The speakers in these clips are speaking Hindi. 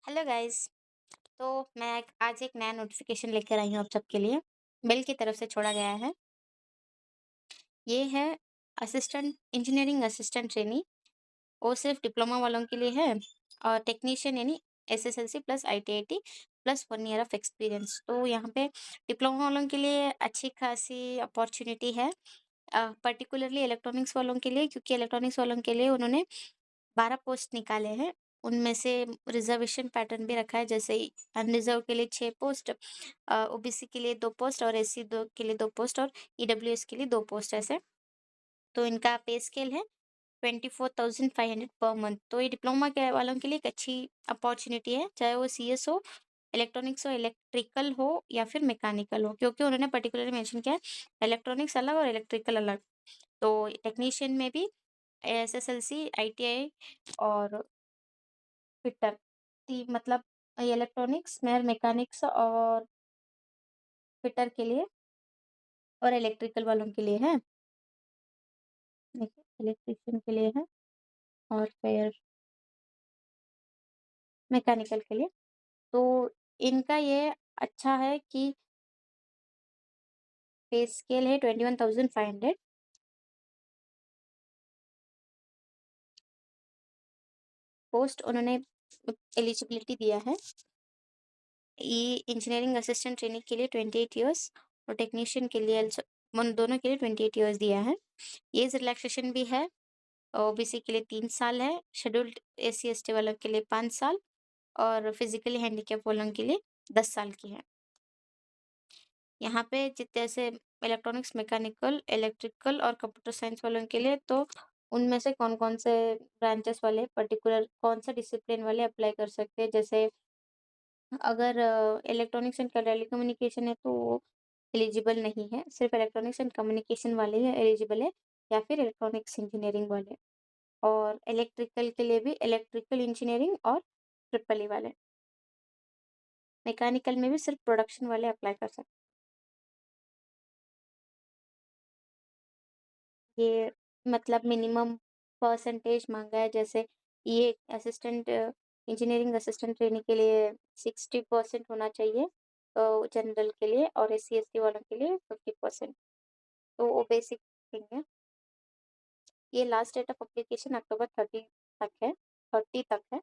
Hello guys. तो मैं आज एक नया नोटिफिकेशन लेकर आई हूँ आप सबके लिए। बेल की तरफ से छोड़ा गया है। ये है असिस्टेंट इंजीनियरिंग असिस्टेंट ट्रेनी। वो सिर्फ डिप्लोमा वालों के लिए है। और टेक्नीशियन यानी SSLC plus आईटीआईटी plus 1 year of experience. तो यहाँ पे डिप्लोमा वालों के लिए अच्छी खासी अपॉर्चुनिटी है। पर्टिकुलरली इलेक्ट्रॉनिक्स वालों के लिए, क्योंकि इलेक्ट्रॉनिक्स वालों के लिए उन्होंने 12 पोस्ट निकाले हैं। उनमें से रिजर्वेशन पैटर्न भी रखा है, जैसे अनरिजर्व के लिए 6 पोस्ट, ओबीसी के लिए 2 पोस्ट और एससी दो के लिए 2 पोस्ट और ईडब्ल्यूएस के लिए 2 पोस्ट ऐसे। तो इनका पे स्केल है 24,500 पर मंथ। तो ये डिप्लोमा के वालों के लिए एक अच्छी अपॉर्चुनिटी है, चाहे वो सीएस हो, इलेक्ट्रॉनिक्स हो, इलेक्ट्रिकल हो या फिर मैकेनिकल हो, क्योंकि उन्होंने पर्टिकुलरली मेंशन किया है इलेक्ट्रॉनिक्स अलग और इलेक्ट्रिकल अलग। तो टेक्नीशियन में भी एसएसएलसी, आईटीआई और फिटर मतलब इलेक्ट्रॉनिक्स में मैकेनिक्स और फिटर के लिए और इलेक्ट्रिकल वालों के लिए है। देखिए इलेक्ट्रिशियन के लिए है और फिर मैकेनिकल के लिए। तो इनका ये अच्छा है कि पे स्केल है 21,500। पोस्ट उन्होंने एलिजिबिलिटी दिया है। ये इंजीनियरिंग असिस्टेंट ट्रेनिंग के लिए 28 ईयर्स और टेक्नीशियन के लिए उन दोनों के लिए 28 ईयर्स दिया है। एज रिलैक्सेशन भी है। ओबीसी के लिए 3 साल है, शेड्यूल्ड एससी एसटी वालों के लिए 5 साल और फिजिकली हैंडीकैप वालों के लिए 10 साल की है। यहाँ पे जैसे इलेक्ट्रॉनिक्स, मैकेनिकल, इलेक्ट्रिकल और कंप्यूटर साइंस वालों के लिए, तो उनमें से कौन-कौन से ब्रांचेस वाले पर्टिकुलर कौन सा डिसिप्लिन वाले अप्लाई कर सकते हैं। जैसे अगर इलेक्ट्रॉनिक्स एंड टेलीकम्युनिकेशन है तो वो एलिजिबल नहीं है, सिर्फ इलेक्ट्रॉनिक्स एंड कम्युनिकेशन वाले ही एलिजिबल है या फिर इलेक्ट्रॉनिक्स इंजीनियरिंग वाले। और इलेक्ट्रिकल के लिए भी इलेक्ट्रिकल इंजीनियरिंग और ट्रिपल ई वाले। मैकेनिकल में भी सिर्फ प्रोडक्शन वाले अप्लाई कर सकते हैं। ये मतलब मिनिमम परसेंटेज मांगा है, जैसे ये असिस्टेंट इंजीनियरिंग असिस्टेंट ट्रेनिंग के लिए 60% होना चाहिए, जनरल के लिए, और एस सी एस टी वालों के लिए 50%। तो वो बेसिक थिंग है। ये लास्ट डेट ऑफ एप्लीकेशन अक्टूबर 30 तक है।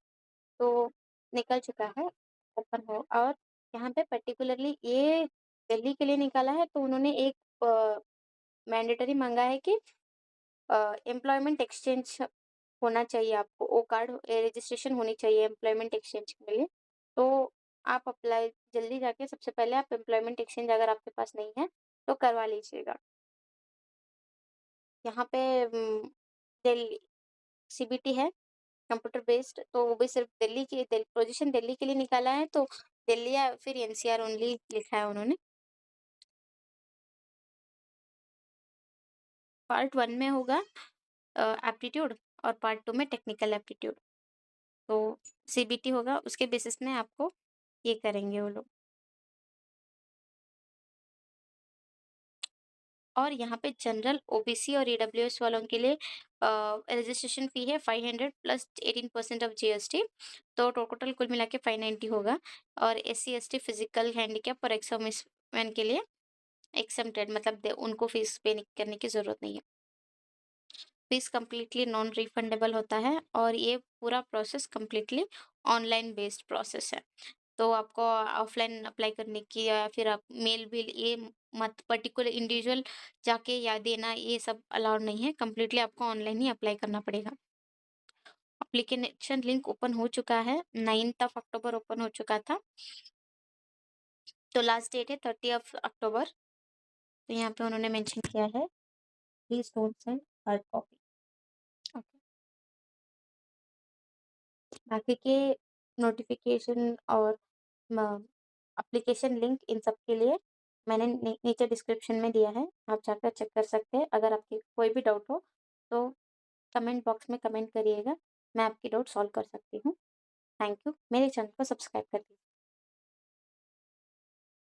तो निकल चुका है, ओपन हो। और यहाँ पे पर्टिकुलरली ये दिल्ली के लिए निकाला है, तो उन्होंने एक मैंडेटरी मांगा है कि एम्प्लॉयमेंट एक्सचेंज होना चाहिए आपको, ओ कार्ड रजिस्ट्रेशन होनी चाहिए एम्प्लॉयमेंट एक्सचेंज के लिए। तो आप अप्लाई जल्दी जाके सबसे पहले आप एम्प्लॉयमेंट एक्सचेंज, अगर आपके पास नहीं है तो करवा लीजिएगा। यहाँ पे दिल्ली सीबीटी है, कंप्यूटर बेस्ड। तो वो भी सिर्फ पोजीशन दिल्ली के लिए निकाला है, तो दिल्ली या फिर एनसीआर ओनली लिखा है उन्होंने। पार्ट 1 में होगा एप्टीट्यूड और पार्ट 2 में टेक्निकल एप्टीट्यूड। तो सीबीटी होगा, उसके बेसिस में आपको ये करेंगे वो लोग। और यहाँ पे जनरल, ओबीसी और ईडब्ल्यूएस वालों के लिए रजिस्ट्रेशन फी है 500 प्लस 18% ऑफ जीएसटी। तो टोटल कुल मिला के 590 होगा। और एससी एसटी, फिजिकल हैंडीकैप और एक्सर्विसमैन के लिए एक्सेम्प्टेड, मतलब उनको फीस पे करने की जरूरत नहीं है। फीस कम्प्लीटली नॉन रिफंडेबल होता है और ये पूरा process completely online based process है। तो आपको ऑफलाइन अप्लाई करने की या फिर आप मेल बिल ये मत पर्टिकुलर इंडिविजुअल जाके या देना, ये सब अलाउड नहीं है। कम्प्लीटली आपको ऑनलाइन ही अप्लाई करना पड़ेगा। एप्लीकेशन लिंक ओपन हो चुका है, 9th ऑफ अक्टूबर ओपन हो चुका था। तो लास्ट डेट है 30 ऑफ अक्टूबर। तो यहाँ पे उन्होंने मेंशन किया है, please don't send hard copy. Okay. बाकी के नोटिफिकेशन और एप्लीकेशन लिंक इन सब के लिए मैंने नीचे डिस्क्रिप्शन में दिया है, आप जाकर चेक कर सकते हैं। अगर आपकी कोई भी डाउट हो तो कमेंट बॉक्स में कमेंट करिएगा, मैं आपकी डाउट सॉल्व कर सकती हूँ। Thank you. मेरे चैनल को सब्सक्राइब कर दीजिए।